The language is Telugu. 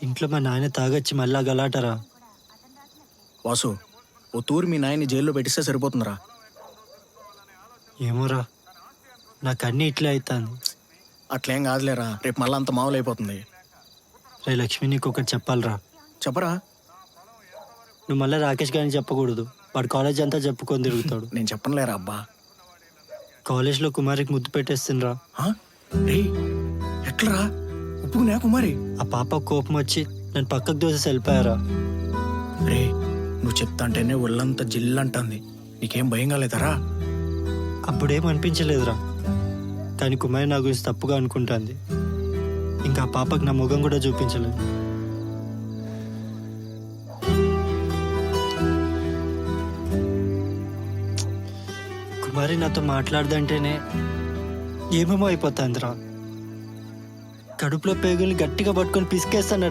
ఇంట్లో మా నాయన తాగొచ్చి మళ్ళా గలాటరా. వాసు, ఓ తూరి మీ నాయన్ని జైల్లో పెట్టిస్తే సరిపోతుందిరా. ఏమోరా, నాకన్నీ ఇట్లే అవుతాను. అట్లేం కాదులేరా, రేపు మళ్ళీ అంత మామూలు అయిపోతుంది. రే లక్ష్మి, నీకు ఒకటి చెప్పాలరా. చెప్పరా. నువ్వు మళ్ళీ రాకేష్ గారిని చెప్పకూడదు. వాడు కాలేజ్ అంతా చెప్పుకొని తిరుగుతాడు. నేను చెప్పనులేరా అబ్బా. కాలేజ్లో కుమారికి ముద్దు పెట్టేస్తుండ్రా. రే, ఎట్లరా ఒప్పుకున్నా కుమారి? ఆ పాప కోపం వచ్చి నన్ను పక్కకు దోసేసి వెళ్ళిపోయారా. రే, నువ్వు చెప్తా అంటేనే ఒళ్ళంతా జిల్లంటుంది. నీకేం భయం కాలేదరా? అప్పుడేం అనిపించలేదురా, కానీ కుమారి నా గురించి తప్పుగా అనుకుంటుంది. ఇంకా ఆ పాపకు నా ముఖం కూడా చూపించలేదు. కుమారి నాతో మాట్లాడదంటేనే ఏమేమో అయిపోతుందిరా. కడుపులో పేగుల్ని గట్టిగా పట్టుకొని పిసికేస్తాను.